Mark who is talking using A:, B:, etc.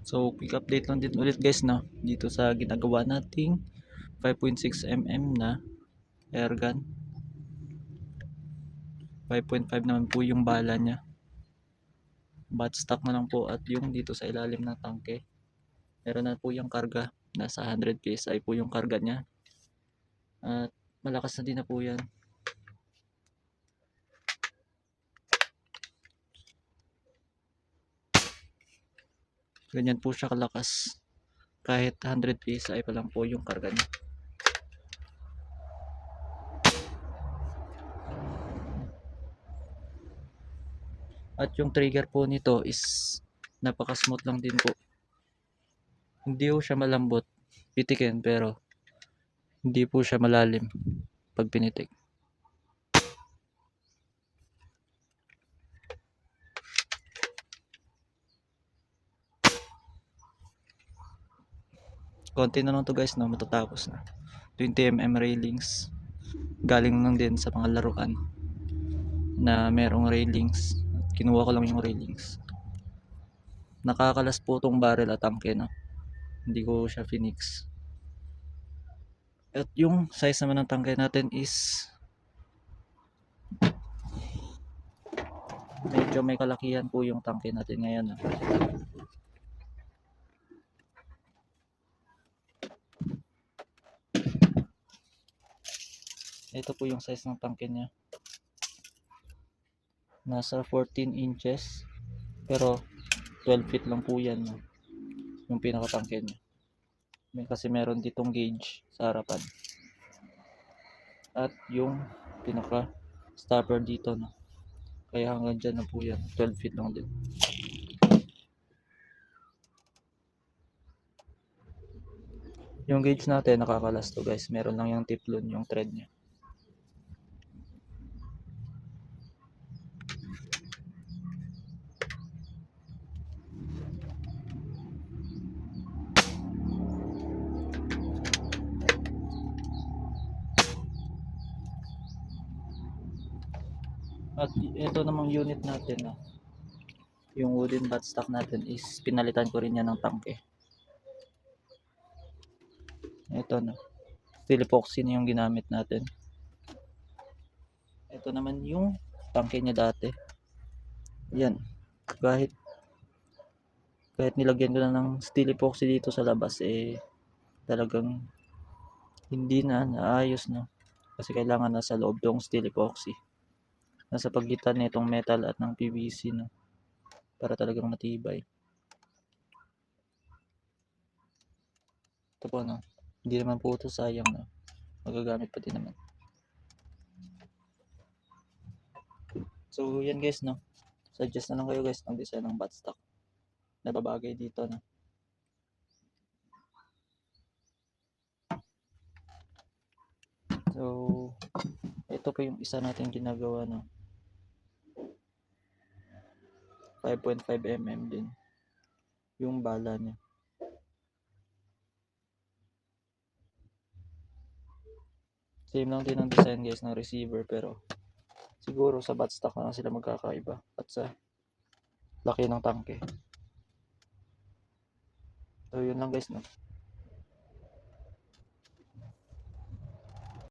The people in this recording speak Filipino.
A: So quick update lang din ulit guys no, dito sa ginagawa nating 5.6mm na airgun. 5.5 naman po yung bala niya. Bat stock na lang po at yung dito sa ilalim ng tangke. Meron na po yung karga. Nasa 100 PSI po yung karga niya. At malakas na din na po yan. Ganyan po siya kalakas. Kahit 100 PSI pa lang po yung karga niya. At yung trigger po nito is napaka smooth lang din po. Hindi po siya malambot pitikin pero hindi po siya malalim pag pinitik. Konti na lang to guys no, matatapos na. 20mm railings. Galing lang din sa mga laruan na merong railings. Kinuha ko lang yung railings. Nakakalas po tong barrel at tangke no. Hindi ko siya finix. At yung size naman ng tangke natin is medyo may kalakihan po yung tangke natin ngayon no. Ito po yung size ng tangke niya. Nasa 14 inches. Pero 12 feet lang po yan. No? Yung pinakatangke niya. Kasi meron ditong gauge sa harapan. At yung pinaka stopper dito. No? Kaya hanggang dyan na po yan. 12 feet lang din. Yung gauge natin nakakalas to guys. Meron lang yung teflon yung thread niya. At ito namang unit natin no? Yung wooden buttstock natin is pinalitan ko rin yan ng tangke. Ito no. Steel epoxy na yung ginamit natin. Ito naman yung tangke niya dati. Yan. Kahit nilagyan ko na ng steel epoxy dito sa labas eh talagang hindi na naayos no. Kasi kailangan nasa loob tong steel epoxy. Nasa pagitan nitong metal at ng PVC no. Para talagang matibay. Ito po no. Hindi naman po ito sayang no. Magagamit pa din naman. So yan guys no. Suggest na lang kayo guys ng design ng buttstock na babagay dito no. So ito po yung isa natin ginagawa no. 5.5mm din yung bala niya. Same lang din ang design guys ng receiver pero siguro sa buttstock na lang sila magkakaiba at sa laki ng tangke. So yun lang guys no.